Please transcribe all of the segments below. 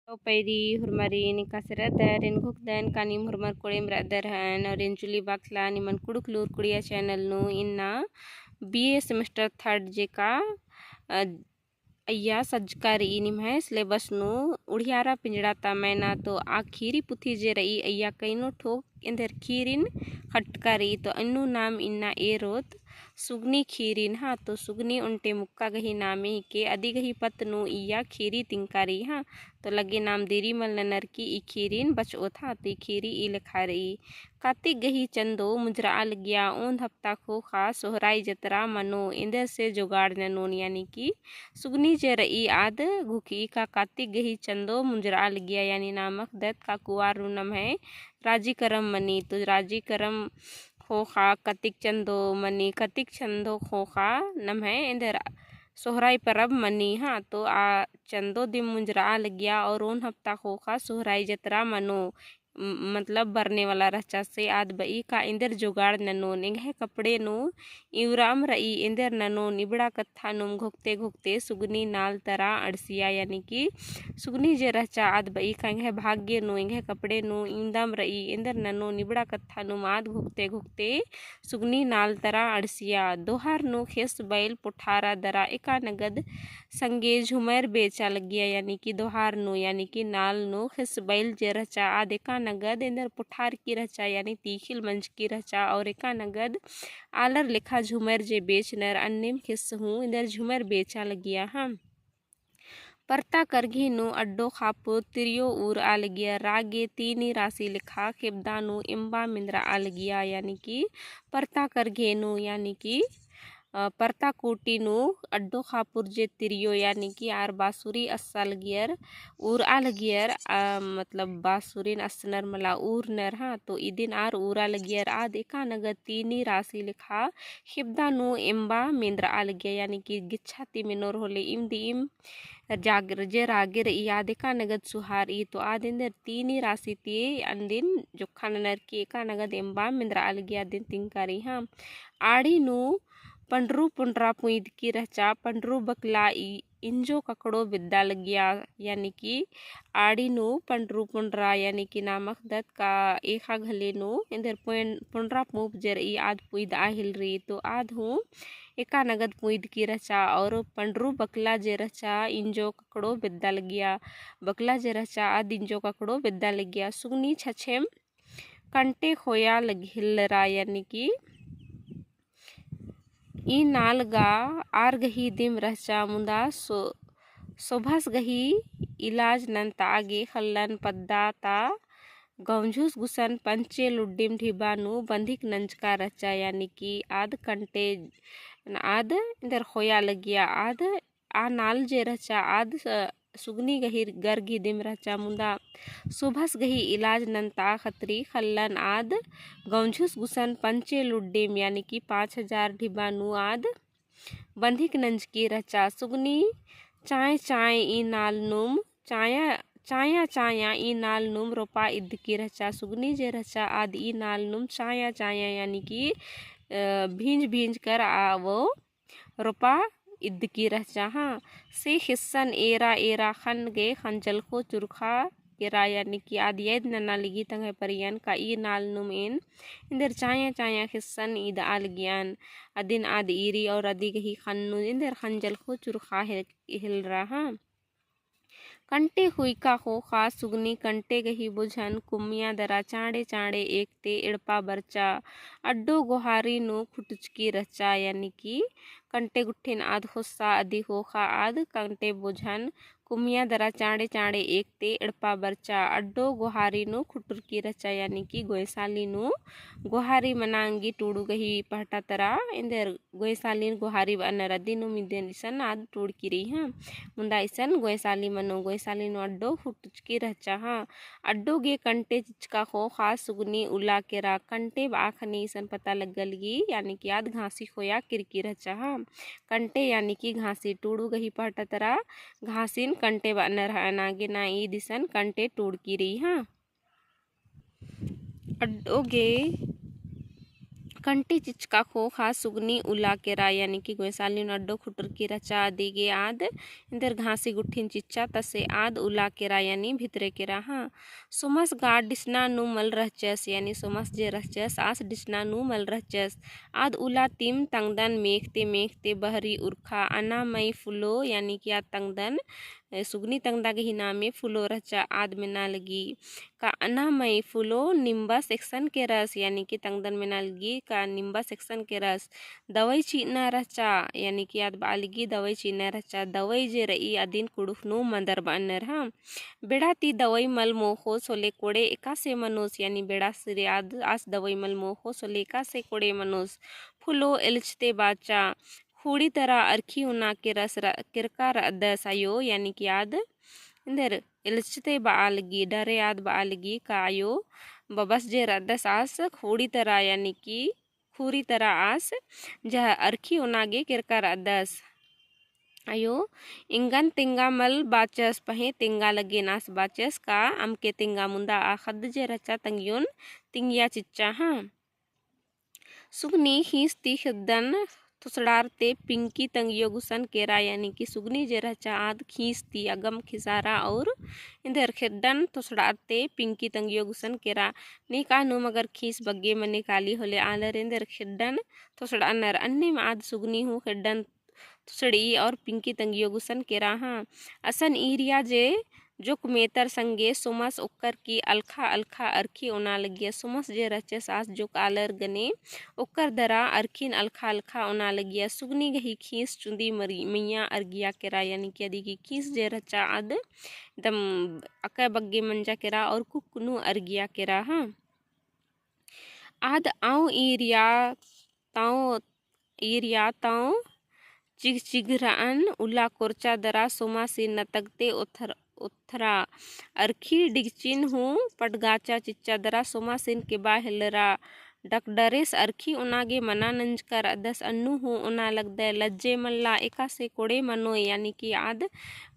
पैरी हुरमारी निकासरदर इन घुकदन कानिम हुरमार कोड़ेम रदरहन और इन चुली बाक्सला निमन कुड़ुकलूर कुड़िया चैनल नु इन्ना बीए सेमेस्टर थर्ड जेका अय्या सज्जकार इनिम है सिलेबस नु उड़ियारा पिंजड़ाता मैना तो आखिरी पुथी जे रही अय्या कईनो ठोक इंदर खीरिन खटकारी तो अन्नु नाम इन्ना एरोत सुगनी खीरिन हाँ तो सुगनी उनटे मुक्का गही नामे के अदी गही पतनु इया खीरी तिंकारी हाँ तो लगे नाम देरी मल नर की ई खीरिन बच ओथा तो खीरी ई लिखा रही कार्तिक गही चंदो मुजरा आल गया ओंध हफ्ता खो खा सोहराई जतरा मनो इंदर से जुगाड़ ननोन यानी कि सुगनी जे रई आद घुकी का कार्तिक गही चंदो मुजरा आल गया यानी नामक दत्त का कुआर रूनम है राजी करम मनी तो राजी करम खोखा कतिक चंदो मनी कतिक चंदो खोखा नम है इंदर सोहराई परब मनी हाँ तो आ चंदो दिम मुंजरा लग गया और उन हफ्ता खोखा सोहराई जतरा मनो मतलब बरने वाला रचा से आद बई का इंदर जुगाड़ ननो निंगे कपड़े नु इवराम रई इंदर ननो निबड़ा कत्था नुम घुकते घुकते सुगनी नाल तरा अड़सिया यानी कि सुगनी जे रचा आद बई का इंगे भाग्य नु इंगे कपड़े नु इंदम रई इंदर ननो निबड़ा कत्था नुम आद घुकते घुकते सुगनी नाल तरा अड़सिया दोहार नु खेस बैल पुठारा दरा एका नगद संगे झुमर बेचा लग गया यानी कि दोहार नु यानी कि नाल नु खेस बैल जे रचा आद एका नगद इंदर पुठार की रचा यानी तीखिल मंच की रचा और एका नगद आलर लिखा झुमर जे बेचनर अन्निम खिस हूँ इंदर झुमर बेचा लगिया हम परता करघी नु अड्डो खापो तिरियो उर आल गया रागे तीनी राशि लिखा खेबदानु इम्बा मिंद्रा आल गया यानी कि परता करघे नु यानी कि परता कोटी नु अड्डो खापुर जे तिरियो यानी कि आर बासुरी अस्सल गियर उर आल गियर मतलब बासुरीन असनर मला उर नर हाँ तो इदिन आर उरा लगियर आ देखा नगर तीनी राशि लिखा खिब्दा नु इम्बा मेंद्र आल गया यानी कि गिच्छाती मिनोर होले इम दी इम जागर जे रागिर यादिका नगद सुहार ई तो आदिंदर तीनी राशि ती अंदिन जोखा नर की एका नगद इम्बा मेंद्र आल गया दिन तिंकारी हाँ आड़ी नु पंडरू पुंडरा पुईद की रचा पंडरू बकला इंजो ककड़ो विद्या लगिया यानी कि आड़ी नु पंडरू पुंडरा यानी कि नामक दत्त का एका घले नु इंदर पुंडरा पूप जर ई आद पुईद आहिल रही तो आध हूँ एका नगद पुईद की रचा और पंडरू बकला जे रचा इंजो ककड़ो विद्या लगिया बकला जे रचा आद इंजो ककड़ो विद्या लगिया सुगनी छछेम कंटे खोया लगिलरा यानी कि ई नालगा आर गही दिम रचा मुंदा सोभस गही इलाज नंता आगे खल्लन पद्दाता गौंझुस गुसन पंचे लुड्डिम ढिबानु बंधिक नंचका रचा यानी कि आद कंटे आद इंदर खोया लगिया आद आ नाल जे रचा आद सुगनी गही गर्गी दिम रचा मुंदा सुभस गही इलाज नंता खतरी खल्लन आद गौंझुस गुसन पंचे लुड्डिम यानी कि 5000 ढिबानु आद बंधिक नंज की रचा सुगनी चाय चाय ई नाल नुम चाया चाया चाया ई नाल नुम रोपा इद की रचा सुगनी जे रचा आद ई नाल नुम चाया चाया यानी कि भींज भींज कर वो रोपा इद की रचा हाँ से हिस्सन एरा एरा खन गे खंजल को चुरखा केरा यानी कि आदि यद नना लिगी तंग परियन का ई नाल नुम इन इंदर चाया चाया हिस्सन ईद आल ज्ञान अदिन आद ईरी और अदी गही खन्नु इंदर खंजल को चुरखा हिल रहा कंटे हुई का हो खास सुगनी कंटे गही बुझन कुमिया दरा चाड़े चाड़े एक ते इड़पा बरचा अड्डो गोहारी नो खुटचकी रचा यानी कि कंटे गुट्ठिन आध होस्सा अधी होखा आध कंटे बुझन कुमिया दरा चाड़े चाड़े एक ते इड़पा बरचा अड्डो गोहारी नो खुटुर की रचा यानी कि गोयसाली नो गोहारी मनांगी टूडू गही पहटा तरा इंदर गोयसाली गोहारी अनर अदी नो मिदेन इसन आध टूड़ की रही हाँ मुंदा इसन गोयसाली मनो गोयसाली नो अड्डो फुटुचकी रचा हाँ अड्डो गे कंटे चिचका खो खास सुगनी उला केरा कंटे आखनी इसन पता लगलगी यानी कि आध घासी खोया किरकी रचा हाँ कंटे यानी कि घासी टूडू गही पहटा तरा घासीन कंटे बनर नागे ना ई दिसन कंटे टूड़ की रही हाँ अड्डोगे कंटी चिचका खो खा सुगनी उला केरा यानी कि गोसाली अड्डो खुटर की रचा दिगे आद इंदर घासी गुठिन चिच्चा तसे आद उला केरा यानी भितरे केरा हाँ सोमस गाड डिस्ना नु मल रहचस यानी सोमस जे रहचस आस डिस्ना नु मल रहचस आद उला तिम तंगदन मेखते बहरी उर्खा अना मई फुलो यानी कि आद तंगदन सुगनी तंगदा के हिना में फुलो रचा आद में ना लगी का अना मई फुलो निम्बा सेक्शन के रस यानी कि तंगदन में ना लगी का निम्बा सेक्शन के रस दवाई चीना रचा यानी कि आद बालगी दवाई चीना रचा दवाई जे रई अदिन कुड़ुखनु मंदर बानर हाँ बेड़ा ती दवाई मल मोहो सोले कोड़े एका से मनोस यानी बेड़ा सिरे आद आस दवाई मल मोहो सोले एका से कोड़े मनोस फुलो एलचते बाचा खूड़ी तरह अरखी उना के रस किरका दसायो यानी कि आद इंदर इलचते बालगी डरे आद बालगी कायो बबस जे रदस आस खूड़ी तरह यानी कि खूरी तरह आस जह अरखी उनागे किरका रदस अयो इंगन तिंगा मल बाचस पहे तिंगा लगे नास बाचस का अमके तिंगा मुंदा आ खद जे रचा तंगियोन तिंगिया चिच्चा हाँ सुगनी खींच ती खदन थुसड़ारते पिंकी तंगियो गुसन केरा यानी कि सुगनी जे रचा आद खींचती अगम खिसारा और इंदर खेडन थुसड़ारते पिंकी तंगियो गुसन केरा नी कानू मगर खींच बग्गे मने काली होले आलर इंदर खेडन थुसड़ानर अन्य में आद सुगनी हूँ खेडन थुसड़ी और पिंकी तंगियो गुसन केरा हाँ असन ईरिया जे जो कुमेतर संगे सोमस ओकर की अलखा अलखा अरखी ओना लगिया सोमस जे रचे सास जो आलर गने ओकर दरा अरखिन अलखा अलखा ओना लगिया सुगनी गही खींच चुंदी मरी मैया अर्गिया केरा यानी कि अदी की खींच जे रचा आद एकदम अक बग्गे मंजा केरा और कुकनु अर्गिया केरा हाँ आद आऊ ईरिया ताऊ चिग चिगरान उला कोरचा दरा सोमा से नतगते उथरा अरखी डिगचिन हूँ पटगाचा चिच्चा दरा सोमा सिन के बाहलरा डकडरेस अरखी उनागे मना नंज कर अदस अन्नू हूँ उना लगदे लज्जे मल्ला एका से कोड़े मनो यानी कि आद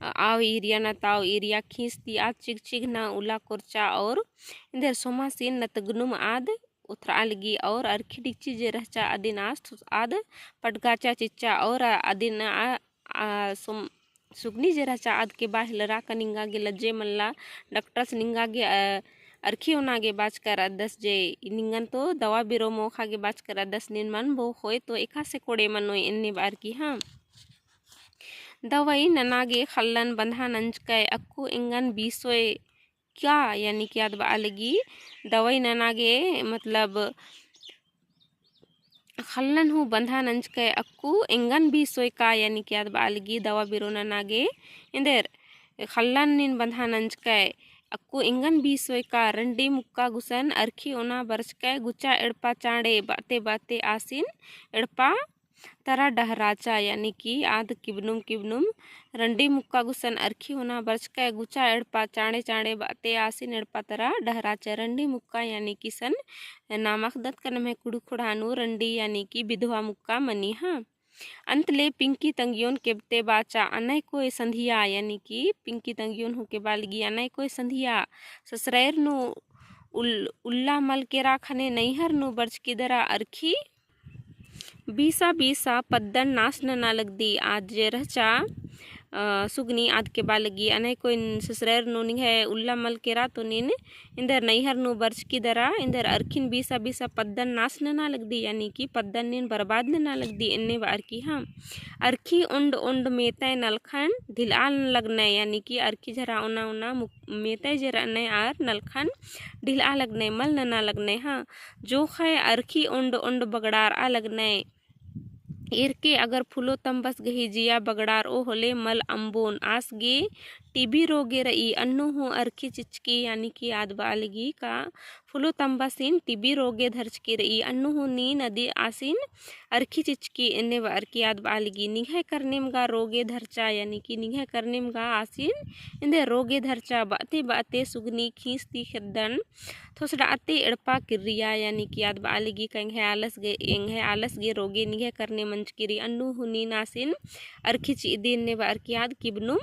आव ईरिया न ताव ईरिया खींचती आद चिग चिग ना उला कोरचा और इंदर सोमा सिन नतगनुम आद उथरा लगी और अरखी डिगची जे रहचा अदिनास आद पटगाचा चिच्चा और अदिन सुगनी जे रचा आद के बाहलरा का निंगा गे लज्जे मल्ला डॉक्टर्स निंगा गे अरखी उनागे बाच कर अदस जे निंगन तो दवा बिरो मोखा गे बाच कर अदस निन मन बो होए तो एका से कोड़े मनोय इन्ने बार की हाँ दवाई ननागे खल्लन बंधा नंज कै अक्कू इंगन बीसोय क्या यानी कि याद बालगी दवाई ननागे मतलब खल्लन हूँ बंधा नंज के अक्कू इंगन भी सोय का यानी कि याद बालगी दवा बिरो ननागे इंदर खल्लन निन बंधा नंज के अक्कू इंगन भी सोय का रंडी मुक्का गुसन अरखी ओना बरच के गुचा एड़पा चाड़े बाते बाते आसिन एड़पा तरा डहराचा यानी कि आद किबनुम रंडी मुक्का गुसन अरखी होना बरच के गुचा एड़पा चाड़े चाड़े बाते आसिन एड़पा तरा डहराचा रंडी मुक्का यानी कि सन नामक दत्त कनम है कुड़ू खुड़ानू रंडी यानी कि विधवा मुक्का मनी हाँ अंतले पिंकी तंगियोन केबते बाचा अनय कोई संधिया यानी कि पिंकी तंगियोन हो के बालगी अनय कोई संधिया ससरैर नु उल्ला मल के राखने नैहर नु बरच की दरा अरखी बीसा पद्दन नाश न लगदी आज जे रहचा सुगनी आद के बालगी अने कोई ससुरैर नो है उल्ला मल केरा तो नीन इंदर नैहर नो बर्च की दरा इंदर अरखिन बीसा पद्दन नाश ना लगदी यानी कि पद्दन नीन बर्बाद ना लगदी इन्ने बार की हाँ अरखी उंड मेतय नलखन ढिलाल लगने यानी कि अरखी जरा उना मेतय जरा ने आर नलखन ढिला लगने मल ना लगने हाँ जो है अरखी उंड बगड़ार आ लगने एर के अगर फूलो तंबस गही जिया बगड़ार ओ होले मल अम्बोन आस गे टीबी रोगे रही अन्नु हूँ अरखी चिचकी यानी कि आद बालगी का फूलो तंबसिन टीबी रोगे धरच की रही अन्नु हूँ नी नदी आसिन अरखी चिचकी इन्ने व अरखी आद बालगी निघय करने गा रोगे धरचा यानी कि निघय करने गा आसिन इंदे रोगे धरचा बाते बाते सुगनी खींचती खिदन थोसड़ाते एड़पा किरिया यानी कि आद बालगी का इंगे आलस गे रोगे निघय करने मंच किरी अन्नु हूँ नी नासिन अरखी चिदी इन्ने व अरखी आद किबनुम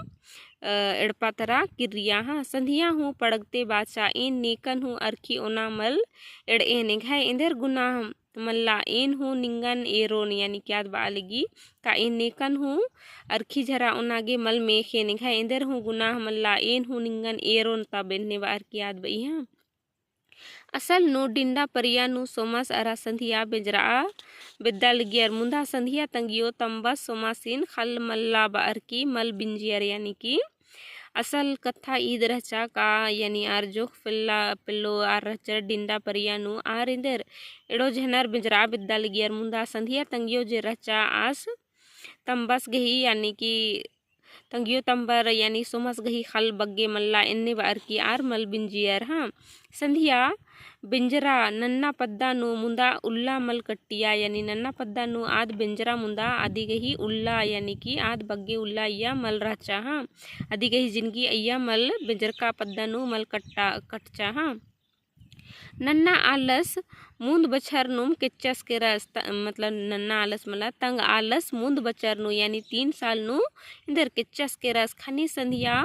एड़पातरा किरिया हाँ संधिया हूँ पड़गते बाचा इन नेकन हूँ अरखी ओना मल एड़ एन घाय इंदर गुनाह मल्ला एन हूँ निंगन एरोन यानी क्या बालगी का इन नेकन हूँ अरखी झरा ओनागे मल मेखे निघाय इंदर हूँ गुनाह मल्ला एन हूँ निंगन एरोन ता बेनने बार की याद बई हाँ असल नो डिंडा परिया नु सोमस अरा संधिया बेजरा बिद्दल गियर मुंदा संधिया तंगियो तंबस सोमासिन खल मल्ला बार की मल बिंजियर यानी कि असल कथा ईद रचा का यानी आर जोख पिल्ला पिल्लो आर रचर डिंडा परिया नु आर इंदर एडो झनर बिजरा बिद्दल गियर मुंदा संधिया तंगियो जे रचा आस तंबस गही यानी कि तंगियो तंबर यानी सोमस गही खल बग्गे मल्ला इन्ने बार की आर मल बिंजियर हाँ संधिया बिंजरा नन्ना पद्दा नु मुंदा उल्ला मल कट्टिया यानी नन्ना पद्दा नु आद बिंजरा मुंदा आदि गही उल्ला यानी कि आद बग्गे उल्ला अय्या मल राचा हाँ आदि गही जिनकी अय्या मल बिंजर का पद्दा नु मल कट्टा कटचा हाँ नन्ना आलस मूंद बछर नुम किच्चस के रस मतलब नन्ना आलस मला तंग आलस मूंद बचर नु यानी 3 साल नु इंदर किच्चस के रस खनी संधिया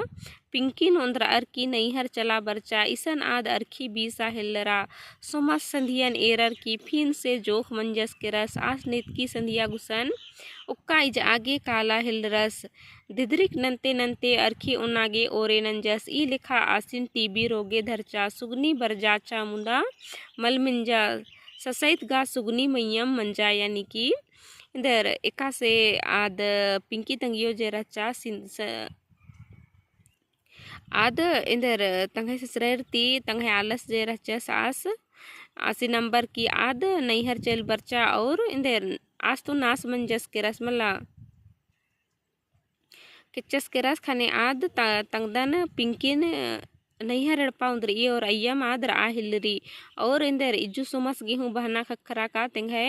पिंकी नोंद्रा अरकी नैहर चला बरचा इसन आद अरखी बीसा हिल्लरा सोमस संधियन एरर की फिन से जोख मंजस के रस आस नित की संधिया गुसन उक्का इज आगे काला हिल्लरस दिदरिक नंते नंते अरखी उनागे ओरे नंजस ई लिखा आसिन टीबी रोगे धरचा सुगनी बरजाचा मुंदा मलमिंजा ससैत गा सुगनी मैयम मंजा यानी कि इधर एका से आद पिंकी तंगियो जे रचा आद इंदर तंगे ससरती तंगे आलस जे रचा सास आसी नंबर की आद नैहर चल बरचा और इंदर आज तो नास मंजस के रस मला किच्चस के रस खाने आद तंगदन पिंकिन नैहर एड़पा उंदरी और अय्यम आदर आ हिल्लरी और इंदर इज्जू सोमस गेहूँ बहना खखरा का तेंगे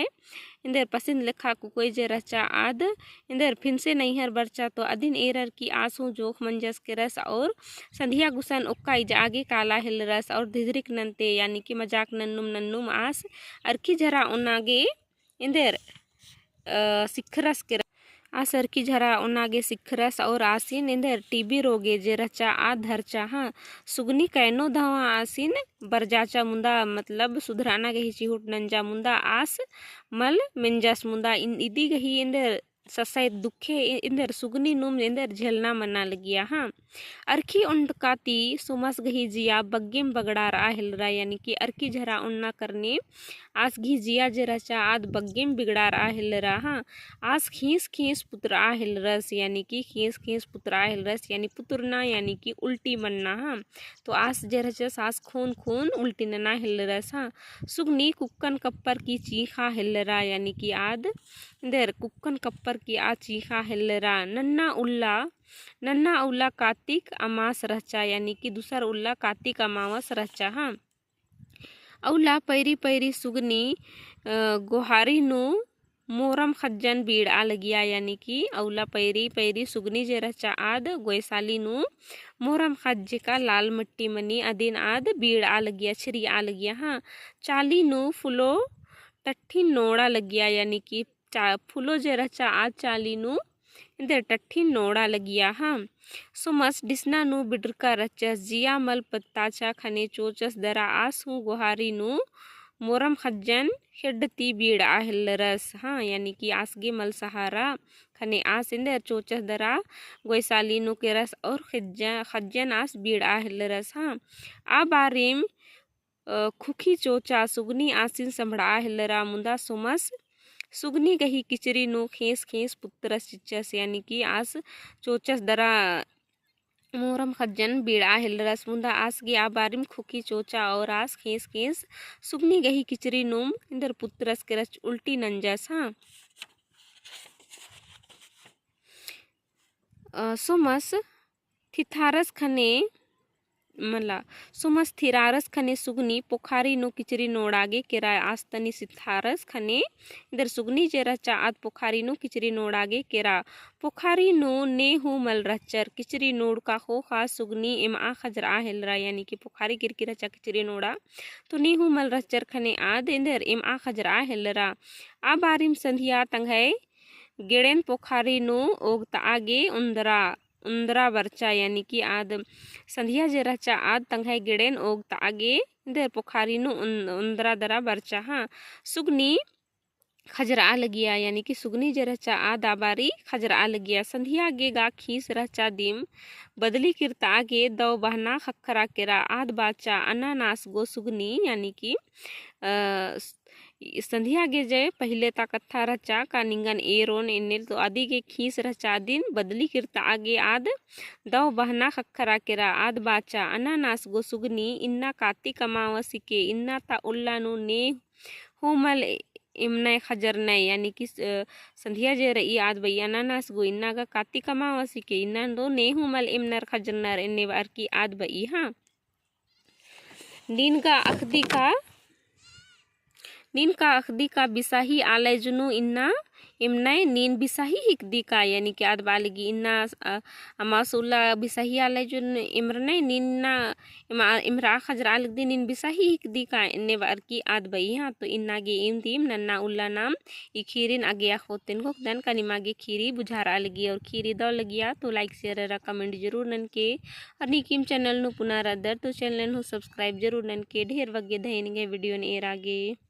इंदर पसंद लिखा कुकोई जे रचा आद इंदर फिन से नैहर बरचा तो अदिन एरर की आंसू जोख मंजस के रस और संधिया गुसन उक्का इज आगे काला हिल रस और धिधरिक नंते यानी कि मजाक नन्नुम नन्नुम आस अरखी झरा उनागे इंदर सिखरस के आसर की झरा उनागे सिखरस और आसीन इंदर टीबी रोगे जे रचा आ धरचा हाँ सुगनी कैनो धवा आसीन बरजाचा मुंदा मतलब सुधराना गही चिहुट नंजा मुंदा आस मल मिंजस मुंदा इन इदी गही इंदर ससैत दुखे इंदर सुगनी नुम इंदर झेलना मना लगिया हाँ अरखी उंडकाती सुमस गही जिया बग्गेम बगड़ा रहा हिल रहा यानी कि अरखी झरा उन्ना करने आस घी जिया जे रचा आद बग्गेम बिगड़ा रहा हिल रहा हाँ आस खींस खींस पुत्रा हिल रस यानी कि खींस खींस पुत्रा हिल रस यानी पुत्रना यानी कि उल्टी बनना हाँ तो आस जे रचा सास खून खून उल्टी नना हिल रस हाँ सुगनी कुक्कन कप्पर की चीखा हिल रहा यानी कि आद इधर कुक्कन कप्पर की आ चीखा हिल रहा नन्ना उल्ला कार्तिक अमास रचा यानी कि दूसर उल्ला कार्तिक अमावस रचा हाँ औला पैरी पैरी सुगनी गोहारी नु मोरम खज्जन बीड़ आ लगिया यानी कि औला पैरी पैरी सुगनी जे रचा आद गोयसाली नु मोरम खज्जे का लाल मट्टी मनी अदिन आद बीड़ आ लगिया छिरी आ लगिया हाँ चाली नु फुलो टट्ठी नोड़ा लगिया यानी कि फुलो जे रचा आज चाली नु इंदर टट्ठी नोड़ा लगिया हाँ सुमस डिसना नु बिडरका रचस जिया मल पत्ताचा खने चोचस दरा आसू गुहारी नु मोरम खज्जन हिड्डती बीड़ आहिल रस हाँ यानी कि आसगे मल सहारा खने आस इंदर चोचस दरा गोयसाली नु के रस और खज्जन आस बीड़ आहिल रस हाँ आ बारिम खुखी चोचा सुगनी आसिन संभड़ा हिलरा मुंदा सुमस सुगनी गही किचरी नु खेस खेस पुत्र चिच्चस यानी कि आस चोचस दरा मोरम खज्जन बीड़ा हिलरस मुंदा आस गे आ बारिम खुकी चोचा और आस खेस खेस सुगनी गही किचरी नुम इंदर पुत्रस के रच उल्टी नंजस हाँ सुमस थिथारस खने मला सुमस थिरारस खने सुगनी पोखारी नो किचरी नोड़ागे केराय आस्तनी सिथारस खने इधर सुगनी जे रचा आद पोखारी नो किचरी नोड़ागे केरा पोखारी नो ने हु मल रचर किचरी नोड़ का हो खास सुगनी इम आ खजर आ हिलरा यानी कि पोखारी गिर की रचा किचरी नोड़ा तो ने हु मल रचर खने आद इंदर इम आ खजर आ हिलरा आ बारिम संधिया तंगै गिड़ेन पोखारी नो ओगता आगे उंदरा उंदरा बरचा यानी कि आद संधिया जे रचा आद तंघाई गिड़ेन ओग तागे देर पोखारी नु उंदरा दरा बरचा हाँ सुगनी खजरा लगिया यानी कि सुगनी जे रचा आ दाबारी खजरा लगिया संधिया गे गा खीस रचा दिम बदली किरता आगे दव बहना खखरा केरा आद बाचा अनानास गो सुगनी यानी कि संधिया गे जय पहले ता कत्था रचा का निंगन एरोन इन्नेल तो आदि के खीस रचा दिन बदली किरता आगे आद दव बहना खखरा केरा आद बाचा अनानास गो सुगनी इन्ना कार्तिक अमावसी के इन्ना ता उल्लानु ने होमल इमने खजर नय यानी कि संधिया जे रही आज भैया अनानास गो इन्ना का कार्तिक अमावसी के इन्ना दो ने होमल इमनर खजरनर इन्ने बार की आद भई हाँ नीन का अखदी का बिसाही आलय जुनू इन्ना इमनाय नीन बिसाही हिकदी का यानी कि आद बालगी इन्ना अमासुल्ला बिसाही आलय जुन इमरने नीना इमरा खजरा लगदी नीन बिसाही हिकदी का इन्ने बार की आद बई हाँ तो इन्ना गे इम दीम नन्ना उल्ला नाम ई खीरिन आगे आखोतिन को दन का निमागे खीरी बुझारा लगी और खीरी दो लगिया तो लाइक शेयर कमेंट जरूर नन के और निकिम चैनल नु पुनः रदर तो चैनल नु सब्सक्राइब जरूर नन के ढेर वगे धैनिगे वीडियो ने आगे